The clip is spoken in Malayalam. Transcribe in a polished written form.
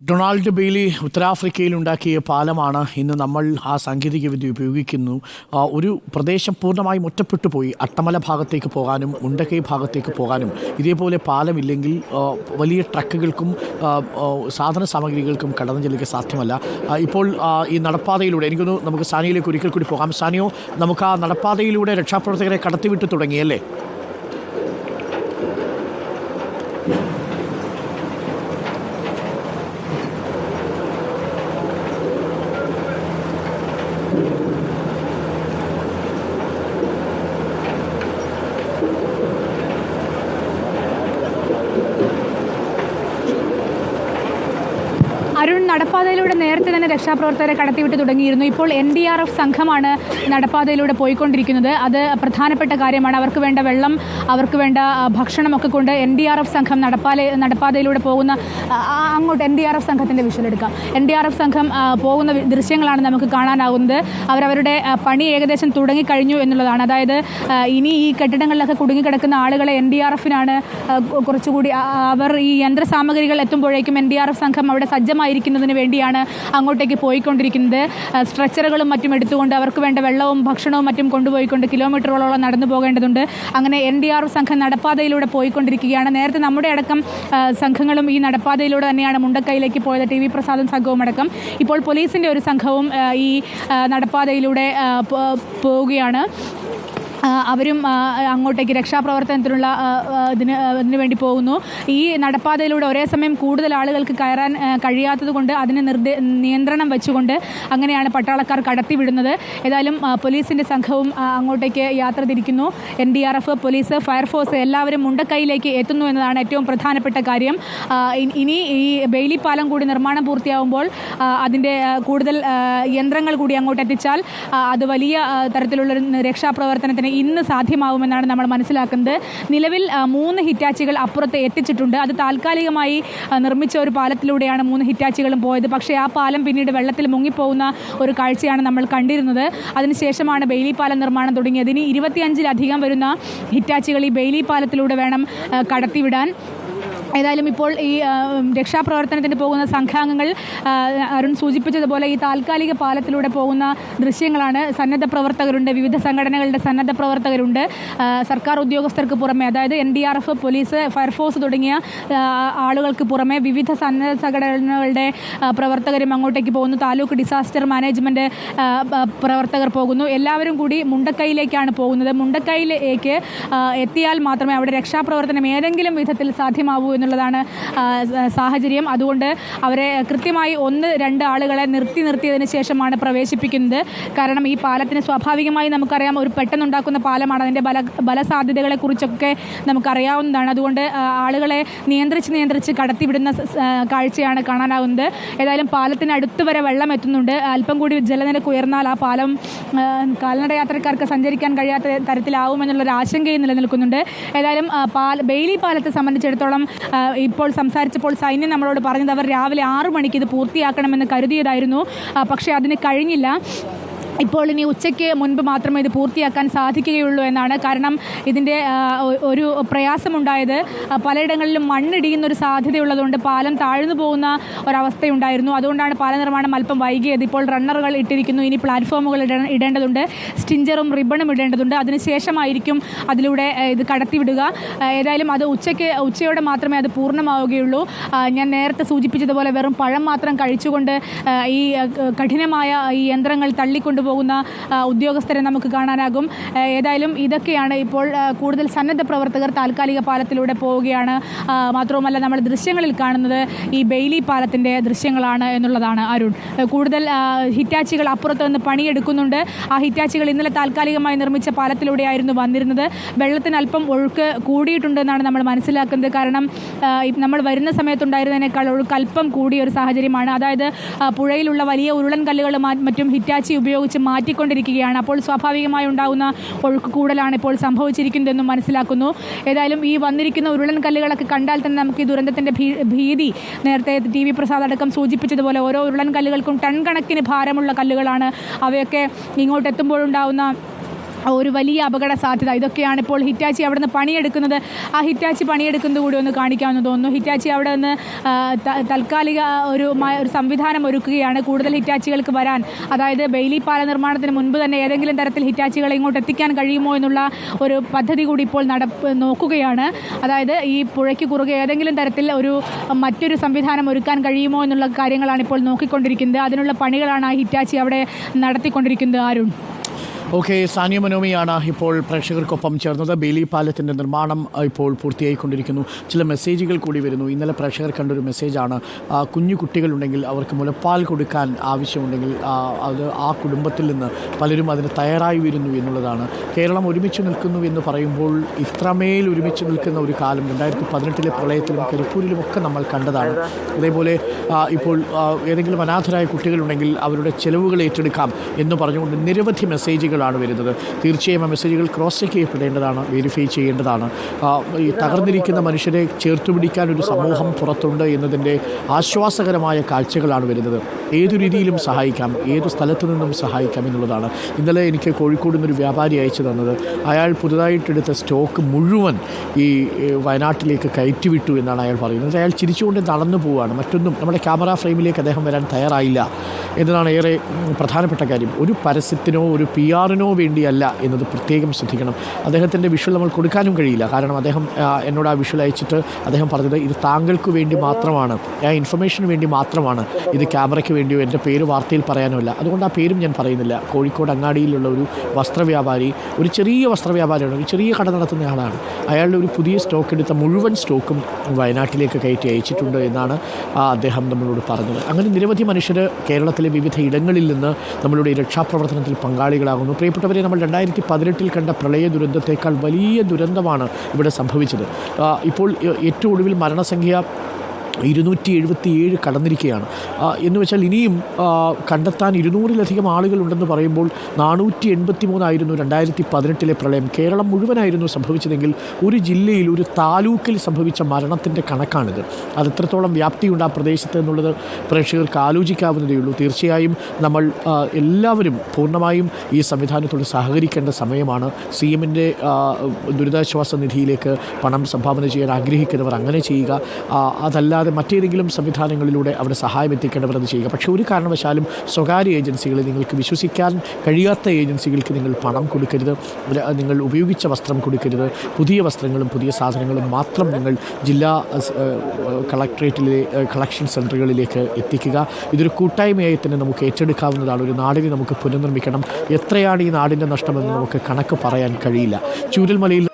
ഡൊണാൾഡ് ബെയ്ലി ഉത്തരാഫ്രിക്കയിൽ ഉണ്ടാക്കിയ പാലമാണ് ഇന്ന് നമ്മൾ ആ സാങ്കേതികവിദ്യ ഉപയോഗിക്കുന്നു. ഒരു പ്രദേശം പൂർണ്ണമായും ഒറ്റപ്പെട്ടു പോയി. അട്ടമല ഭാഗത്തേക്ക് പോകാനും മുണ്ടക്കൈ ഭാഗത്തേക്ക് പോകാനും ഇതേപോലെ പാലമില്ലെങ്കിൽ വലിയ ട്രക്കുകൾക്കും സാധന സാമഗ്രികൾക്കും കടന്നു ചെല്ലുക സാധ്യമല്ല. ഇപ്പോൾ ഈ നടപ്പാതയിലൂടെ എനിക്കൊന്ന് നമുക്ക് സാനിയിലേക്ക് ഒരിക്കൽ കൂടി പോകാം. സാനിയോ, നമുക്ക് ആ നടപ്പാതയിലൂടെ രക്ഷാപ്രവർത്തകരെ കടത്തിവിട്ട് തുടങ്ങിയല്ലേ? അരുൺ, നടപ്പാതയിലൂടെ നേരത്തെ തന്നെ രക്ഷാപ്രവർത്തകരെ കടത്തിവിട്ട് തുടങ്ങിയിരുന്നു. ഇപ്പോൾ NDRF സംഘമാണ് നടപ്പാതയിലൂടെ പോയിക്കൊണ്ടിരിക്കുന്നത്. അത് പ്രധാനപ്പെട്ട കാര്യമാണ്. അവർക്ക് വേണ്ട വെള്ളം, അവർക്ക് വേണ്ട ഭക്ഷണമൊക്കെ കൊണ്ട് NDRF സംഘം നടപ്പാതയിലൂടെ പോകുന്ന അങ്ങോട്ട് NDRF സംഘത്തിൻ്റെ വിഷ്വൽ എടുക്കാം. NDRF സംഘം പോകുന്ന ദൃശ്യങ്ങളാണ് നമുക്ക് കാണാനാവുന്നത്. അവരവരുടെ പണി ഏകദേശം തുടങ്ങിക്കഴിഞ്ഞു എന്നുള്ളതാണ്. അതായത് ഇനി ഈ കെട്ടിടങ്ങളിലൊക്കെ കുടുങ്ങിക്കിടക്കുന്ന ആളുകളെ NDRFിനാണ് കുറച്ചുകൂടി അവർ ഈ യന്ത്രസാമഗ്രികൾ എത്തുമ്പോഴേക്കും NDRF സംഘം അവിടെ സജ്ജമായിരിക്കുന്നതിന് വേണ്ടിയാണ് അങ്ങോട്ടേക്ക് പോയിക്കൊണ്ടിരിക്കുന്നത്. സ്ട്രെച്ചറുകളും മറ്റും എടുത്തുകൊണ്ട് അവർക്ക് വേണ്ട വെള്ളവും ഭക്ഷണവും മറ്റും കൊണ്ടുപോയിക്കൊണ്ട് കിലോമീറ്ററുകളോളം നടന്നു പോകേണ്ടതുണ്ട്. അങ്ങനെ NDRF സംഘം നടപ്പാതയിലൂടെ പോയിക്കൊണ്ടിരിക്കുകയാണ്. നേരത്തെ നമ്മുടെ അടക്കം സംഘങ്ങളും ഈ നടപ്പാതയിലൂടെ തന്നെയാണ് മുണ്ടക്കൈയിലേക്ക് പോയത്, TV പ്രസാദും സംഘവും അടക്കം. ഇപ്പോൾ പോലീസിൻ്റെ ഒരു സംഘവും ഈ നടപ്പാതയിലൂടെ പോവുകയാണ്. അവരും അങ്ങോട്ടേക്ക് രക്ഷാപ്രവർത്തനത്തിനുള്ള ഇതിനു വേണ്ടി പോകുന്നു. ഈ നടപ്പാതയിലൂടെ ഒരേ സമയം കൂടുതൽ ആളുകൾക്ക് കയറാൻ കഴിയാത്തത് കൊണ്ട് അതിന് നിയന്ത്രണം വെച്ചുകൊണ്ട് അങ്ങനെയാണ് പട്ടാളക്കാർ കടത്തിവിടുന്നത്. ഏതായാലും പോലീസിൻ്റെ സംഘവും അങ്ങോട്ടേക്ക് യാത്ര തിരിക്കുന്നു. NDRF, പോലീസ്, ഫയർഫോഴ്സ് എല്ലാവരും മുണ്ടക്കൈയിലേക്ക് എത്തുന്നു എന്നതാണ് ഏറ്റവും പ്രധാനപ്പെട്ട കാര്യം. ഇനി ഈ ബെയ്ലി പാലം കൂടി നിർമ്മാണം പൂർത്തിയാവുമ്പോൾ അതിൻ്റെ കൂടുതൽ യന്ത്രങ്ങൾ കൂടി അങ്ങോട്ട് എത്തിച്ചാൽ അത് വലിയ തരത്തിലുള്ളൊരു രക്ഷാപ്രവർത്തനത്തിന് ഇന്ന് സാധ്യമാവുമെന്നാണ് നമ്മൾ മനസ്സിലാക്കുന്നത്. നിലവിൽ 3 ഹിറ്റാച്ചികൾ അപ്പുറത്ത് എത്തിച്ചിട്ടുണ്ട്. അത് താൽക്കാലികമായി നിർമ്മിച്ച ഒരു പാലത്തിലൂടെയാണ് 3 ഹിറ്റാച്ചികളും പോയത്. പക്ഷേ ആ പാലം പിന്നീട് വെള്ളത്തിൽ മുങ്ങിപ്പോകുന്ന ഒരു കാഴ്ചയാണ് നമ്മൾ കണ്ടിരുന്നത്. അതിനുശേഷമാണ് ബെയ്ലി പാലം നിർമ്മാണം തുടങ്ങിയത്. ഇനി 25-ലധികം വരുന്ന ഹിറ്റാച്ചികൾ ഈ ബെയ്ലി പാലത്തിലൂടെ വേണം കടത്തിവിടാൻ. ഏതായാലും ഇപ്പോൾ ഈ രക്ഷാപ്രവർത്തനത്തിന് പോകുന്ന സംഘാംഗങ്ങൾ അരുൺ സൂചിപ്പിച്ചതുപോലെ ഈ താൽക്കാലിക പാലത്തിലൂടെ പോകുന്ന ദൃശ്യങ്ങളാണ്. സന്നദ്ധ പ്രവർത്തകരുണ്ട്, വിവിധ സംഘടനകളുടെ സന്നദ്ധ പ്രവർത്തകരുണ്ട്. സർക്കാർ ഉദ്യോഗസ്ഥർക്ക് പുറമെ, അതായത് NDRF, പോലീസ്, ഫയർഫോഴ്സ് തുടങ്ങിയ ആളുകൾക്ക് പുറമെ വിവിധ സന്നദ്ധ സംഘടനകളുടെ പ്രവർത്തകരും അങ്ങോട്ടേക്ക് പോകുന്നു. താലൂക്ക് ഡിസാസ്റ്റർ മാനേജ്മെൻറ്റ് പ്രവർത്തകർ പോകുന്നു. എല്ലാവരും കൂടി മുണ്ടക്കൈയിലേക്കാണ് പോകുന്നത്. മുണ്ടക്കൈയിലേക്ക് എത്തിയാൽ മാത്രമേ അവിടെ രക്ഷാപ്രവർത്തനം ഏതെങ്കിലും വിധത്തിൽ സാധ്യമാവൂ എന്നുള്ളതാണ് സാഹചര്യം. അതുകൊണ്ട് അവരെ കൃത്യമായി 1-2 ആളുകളെ നിർത്തിയതിന് ശേഷമാണ് പ്രവേശിപ്പിക്കുന്നത്. കാരണം ഈ പാലത്തിന് സ്വാഭാവികമായി നമുക്കറിയാം, ഒരു പെട്ടെന്നുണ്ടാക്കുന്ന പാലമാണ്. അതിൻ്റെ ബലസാധ്യതകളെക്കുറിച്ചൊക്കെ നമുക്കറിയാവുന്നതാണ്. അതുകൊണ്ട് ആളുകളെ നിയന്ത്രിച്ച് കടത്തിവിടുന്ന കാഴ്ചയാണ് കാണാനാവുന്നത്. ഏതായാലും പാലത്തിന് അടുത്ത് വരെ വെള്ളം എത്തുന്നുണ്ട്. അല്പം കൂടി ജലനിരക്ക് ഉയർന്നാൽ ആ പാലം കാൽനട യാത്രക്കാർക്ക് സഞ്ചരിക്കാൻ കഴിയാത്ത തരത്തിലാവുമെന്നുള്ളൊരു ആശങ്കയും നിലനിൽക്കുന്നുണ്ട്. ഏതായാലും ബെയ്ലി പാലത്തെ സംബന്ധിച്ചിടത്തോളം ഇപ്പോൾ സംസാരിച്ചപ്പോൾ സൈന്യം നമ്മളോട് പറഞ്ഞത് അവർ രാവിലെ 6 മണിക്ക് ഇത് പൂർത്തിയാക്കണമെന്ന് കരുതിയതായിരുന്നു. പക്ഷേ അതിന് കഴിഞ്ഞില്ല. ഇപ്പോൾ ഇനി ഉച്ചയ്ക്ക് മുൻപ് മാത്രമേ ഇത് പൂർത്തിയാക്കാൻ സാധിക്കുകയുള്ളൂ എന്നാണ്. കാരണം ഇതിൻ്റെ ഒരു പ്രയാസമുണ്ടായത് പലയിടങ്ങളിലും മണ്ണിടിയുന്നൊരു സാധ്യതയുള്ളതുകൊണ്ട് പാലം താഴ്ന്നു പോകുന്ന ഒരവസ്ഥയുണ്ടായിരുന്നു. അതുകൊണ്ടാണ് പാല നിർമ്മാണം അല്പം വൈകിയത്. ഇപ്പോൾ റണ്ണറുകൾ ഇട്ടിരിക്കുന്നു. ഇനി പ്ലാറ്റ്ഫോമുകൾ ഇടേണ്ടതുണ്ട്, സ്റ്റിഞ്ചറും റിബണും ഇടേണ്ടതുണ്ട്. അതിനുശേഷമായിരിക്കും അതിലൂടെ ഇത് കടത്തിവിടുക. ഏതായാലും അത് ഉച്ചയോടെ മാത്രമേ അത് പൂർണ്ണമാവുകയുള്ളൂ. ഞാൻ നേരത്തെ സൂചിപ്പിച്ചതുപോലെ വെറും പഴം മാത്രം കഴിച്ചുകൊണ്ട് ഈ കഠിനമായ ഈ യന്ത്രങ്ങൾ തള്ളിക്കൊണ്ട് പോകുന്ന ഉദ്യോഗസ്ഥരെ നമുക്ക് കാണാനാകും. ഏതായാലും ഇതൊക്കെയാണ് ഇപ്പോൾ കൂടുതൽ സന്നദ്ധ പ്രവർത്തകർ താൽക്കാലിക പാലത്തിലൂടെ പോവുകയാണ്. മാത്രവുമല്ല നമ്മൾ ദൃശ്യങ്ങളിൽ കാണുന്നത് ഈ ബെയ്ലി പാലത്തിൻ്റെ ദൃശ്യങ്ങളാണ് എന്നുള്ളതാണ് അരുൺ. കൂടുതൽ ഹിറ്റാച്ചികൾ അപ്പുറത്ത് നിന്ന് പണിയെടുക്കുന്നുണ്ട്. ആ ഹിറ്റാച്ചികൾ ഇന്നലെ താൽക്കാലികമായി നിർമ്മിച്ച പാലത്തിലൂടെയായിരുന്നു വന്നിരുന്നത്. വെള്ളത്തിന് അല്പം ഒഴുക്ക് കൂടിയിട്ടുണ്ടെന്നാണ് നമ്മൾ മനസ്സിലാക്കുന്നത്. കാരണം നമ്മൾ വരുന്ന സമയത്തുണ്ടായിരുന്നതിനേക്കാൾ ഒഴുക്ക് അല്പം കൂടിയ ഒരു സാഹചര്യമാണ്. അതായത് പുഴയിലുള്ള വലിയ ഉരുളൻ കല്ലുകൾ മറ്റും ഹിറ്റാച്ചി ഉപയോഗിച്ച് മാറ്റിക്കൊണ്ടിരിക്കുകയാണ്. അപ്പോൾ സ്വാഭാവികമായി ഉണ്ടാകുന്ന ഒഴുക്ക് കൂടലാണ് ഇപ്പോൾ സംഭവിച്ചിരിക്കുന്നതെന്നും മനസ്സിലാക്കുന്നു. ഏതായാലും ഈ വന്നിരിക്കുന്ന ഉരുളൻ കല്ലുകളൊക്കെ കണ്ടാൽ തന്നെ നമുക്ക് ഈ ദുരന്തത്തിൻ്റെ ഭീതി, നേരത്തെ TV പ്രസാദ് അടക്കം സൂചിപ്പിച്ചതുപോലെ ഓരോ ഉരുളൻ കല്ലുകൾക്കും ടൺ കണക്കിന് ഭാരമുള്ള കല്ലുകളാണ്. അവയൊക്കെ ഇങ്ങോട്ട് എത്തുമ്പോഴുണ്ടാകുന്ന ഒരു വലിയ അപകട സാധ്യത. ഇതൊക്കെയാണ് ഇപ്പോൾ ഹിറ്റാച്ചി അവിടെ നിന്ന് പണിയെടുക്കുന്നത്. ആ ഹിറ്റാച്ചി പണിയെടുക്കുന്നത് കൂടി ഒന്ന് കാണിക്കാമെന്ന് തോന്നുന്നു. ഹിറ്റാച്ചി അവിടെ നിന്ന് താൽക്കാലിക ഒരു സംവിധാനം ഒരുക്കുകയാണ് കൂടുതൽ ഹിറ്റാച്ചികൾക്ക് വരാൻ. അതായത് ബെയിലി പാല നിർമ്മാണത്തിന് മുൻപ് തന്നെ ഏതെങ്കിലും തരത്തിൽ ഹിറ്റാച്ചികളെ ഇങ്ങോട്ട് എത്തിക്കാൻ കഴിയുമോ എന്നുള്ള ഒരു പദ്ധതി കൂടി ഇപ്പോൾ നോക്കുകയാണ്. അതായത് ഈ പുഴയ്ക്ക് കുറുകെ ഏതെങ്കിലും തരത്തിൽ മറ്റൊരു സംവിധാനം ഒരുക്കാൻ കഴിയുമോ എന്നുള്ള കാര്യങ്ങളാണ് ഇപ്പോൾ നോക്കിക്കൊണ്ടിരിക്കുന്നത്. അതിനുള്ള പണികളാണ് ആ ഹിറ്റാച്ചി അവിടെ നടത്തിക്കൊണ്ടിരിക്കുന്നത്. അരുൺ. ഓക്കെ, സാനിയ മനോമിയാണ് ഇപ്പോൾ പ്രേക്ഷകർക്കൊപ്പം ചേർന്നത്. ബെയിലി പാലത്തിൻ്റെ നിർമ്മാണം ഇപ്പോൾ പൂർത്തിയായിക്കൊണ്ടിരിക്കുന്നു. ചില മെസ്സേജുകൾ കൂടി വരുന്നു. ഇന്നലെ പ്രേക്ഷകർ കണ്ടൊരു മെസ്സേജാണ്, കുഞ്ഞു കുട്ടികളുണ്ടെങ്കിൽ അവർക്ക് മുലപ്പാൽ കൊടുക്കാൻ ആവശ്യമുണ്ടെങ്കിൽ അത് ആ കുടുംബത്തിൽ നിന്ന് പലരും അതിന് തയ്യാറായി വരുന്നു എന്നുള്ളതാണ്. കേരളം ഒരുമിച്ച് നിൽക്കുന്നു എന്ന് പറയുമ്പോൾ ഇത്രമേൽ ഒരുമിച്ച് നിൽക്കുന്ന ഒരു കാലം 2018 പ്രളയത്തിലും കരിപ്പൂരിലുമൊക്കെ നമ്മൾ കണ്ടതാണ്. അതേപോലെ ഇപ്പോൾ ഏതെങ്കിലും അനാഥരായ കുട്ടികളുണ്ടെങ്കിൽ അവരുടെ ചെലവുകൾ ഏറ്റെടുക്കാം എന്ന് പറഞ്ഞുകൊണ്ട് നിരവധി മെസ്സേജുകളാണ് വരുന്നത്. തീർച്ചയായും ആ മെസ്സേജുകൾ ക്രോസ് ചെക്ക് ചെയ്യപ്പെടേണ്ടതാണ്, വെരിഫൈ ചെയ്യേണ്ടതാണ്. ഈ തകർന്നിരിക്കുന്ന മനുഷ്യരെ ചേർത്തുപിടിക്കാൻ ഒരു സമൂഹം പുറത്തുണ്ട് എന്നതിൻ്റെ ആശ്വാസകരമായ കാഴ്ചകളാണ് വരുന്നത്. ഏതു രീതിയിലും സഹായിക്കാം, ഏതു സ്ഥലത്തു നിന്നും സഹായിക്കാം എന്നുള്ളതാണ്. ഇന്നലെ എനിക്ക് കോഴിക്കോട് നിന്നൊരു വ്യാപാരി അയച്ചു തന്നത്, അയാൾ പുതുതായിട്ടെടുത്ത സ്റ്റോക്ക് മുഴുവൻ ഈ വയനാട്ടിലേക്ക് കയറ്റിവിട്ടു എന്നാണ് അയാൾ പറയുന്നത്. അയാൾ ചിരിച്ചുകൊണ്ട് നടന്നു പോവുകയാണ്. മറ്റൊന്നും നമ്മുടെ ക്യാമറ ഫ്രെയിമിലേക്ക് അദ്ദേഹം വരാൻ തയ്യാറായില്ല എന്നതാണ് ഏറെ പ്രധാനപ്പെട്ട കാര്യം. ഒരു പരസ്യത്തിനോ ഒരു PR-നോ വേണ്ടിയല്ല എന്നത് പ്രത്യേകം ശ്രദ്ധിക്കണം. അദ്ദേഹത്തിൻ്റെ വിഷ്വൽ നമ്മൾ കൊടുക്കാനും കഴിയില്ല. കാരണം അദ്ദേഹം എന്നോട് ആ വിഷ്വൽ അയച്ചിട്ട് അദ്ദേഹം പറഞ്ഞത് ഇത് താങ്കൾക്ക് വേണ്ടി മാത്രമാണ്, ആ ഇൻഫർമേഷന് വേണ്ടി മാത്രമാണ്, ഇത് ക്യാമറയ്ക്ക് വേണ്ടിയോ എൻ്റെ പേര് വാർത്തയിൽ പറയാനോ അല്ല. അതുകൊണ്ട് ആ പേരും ഞാൻ പറയുന്നില്ല. കോഴിക്കോട് അങ്ങാടിയിലുള്ള ഒരു വസ്ത്രവ്യാപാരി, ഒരു ചെറിയ വസ്ത്രവ്യാപാരിയാണ്, ഒരു ചെറിയ കട നടത്തുന്ന ആളാണ്. അയാളുടെ ഒരു പുതിയ സ്റ്റോക്ക് എടുത്ത മുഴുവൻ സ്റ്റോക്കും വയനാട്ടിലേക്ക് കയറ്റി അയച്ചിട്ടുണ്ട് എന്നാണ് അദ്ദേഹം നമ്മളോട് പറഞ്ഞത്. അങ്ങനെ നിരവധി മനുഷ്യർ കേരളത്തിലെ വിവിധ ഇടങ്ങളിൽ നിന്ന് നമ്മളുടെ രക്ഷാപ്രവർത്തനത്തിൽ പങ്കാളികളാകുന്നു. പ്രിയപ്പെട്ടവരെ, നമ്മൾ 2018 കണ്ട പ്രളയ ദുരന്തത്തേക്കാൾ വലിയ ദുരന്തമാണ് ഇവിടെ സംഭവിച്ചത്. ഇപ്പോൾ ഏറ്റവും ഒടുവിൽ മരണസംഖ്യ 277 കടന്നിരിക്കുകയാണ്. എന്ന് വെച്ചാൽ ഇനിയും കണ്ടെത്താൻ 200-ലധികം ആളുകളുണ്ടെന്ന് പറയുമ്പോൾ 483 ആയിരുന്നു 2018 പ്രളയം. കേരളം മുഴുവനായിരുന്നു സംഭവിച്ചതെങ്കിൽ ഒരു ജില്ലയിൽ, ഒരു താലൂക്കിൽ സംഭവിച്ച മരണത്തിൻ്റെ കണക്കാണിത്. അത് എത്രത്തോളം വ്യാപ്തിയുണ്ട് ആ പ്രദേശത്ത് എന്നുള്ളത് പ്രേക്ഷകർക്ക് ആലോചിക്കാവുന്നതേ ഉള്ളൂ. തീർച്ചയായും നമ്മൾ എല്ലാവരും പൂർണ്ണമായും ഈ സംവിധാനത്തോട് സഹകരിക്കേണ്ട സമയമാണ്. CM-ൻ്റെ ദുരിതാശ്വാസ നിധിയിലേക്ക് പണം സംഭാവന ചെയ്യാൻ ആഗ്രഹിക്കുന്നവർ അങ്ങനെ ചെയ്യുക. അതല്ലാതെ മറ്റേതെങ്കിലും സംവിധാനങ്ങളിലൂടെ അവിടെ സഹായം എത്തിക്കേണ്ടവർ അത് ചെയ്യുക. പക്ഷേ ഒരു കാരണവശാലും സ്വകാര്യ ഏജൻസികളെ, നിങ്ങൾക്ക് വിശ്വസിക്കാൻ കഴിയാത്ത ഏജൻസികൾക്ക് നിങ്ങൾ പണം കൊടുക്കരുത്. നിങ്ങൾ ഉപയോഗിച്ച വസ്ത്രം കൊടുക്കരുത്. പുതിയ വസ്ത്രങ്ങളും പുതിയ സാധനങ്ങളും മാത്രം നിങ്ങൾ ജില്ലാ കളക്ട്രേറ്റിലെ കളക്ഷൻ സെൻറ്ററുകളിലേക്ക് എത്തിക്കുക. ഇതൊരു കൂട്ടായ്മയായി തന്നെ നമുക്ക് ഏറ്റെടുക്കാവുന്നതാണ്. ഒരു നാടിനെ നമുക്ക് പുനർനിർമ്മിക്കണം. എത്രയാണ് ഈ നാടിൻ്റെ നഷ്ടമെന്ന് നമുക്ക് കണക്ക് പറയാൻ കഴിയില്ല. ചൂരൽമലയിൽ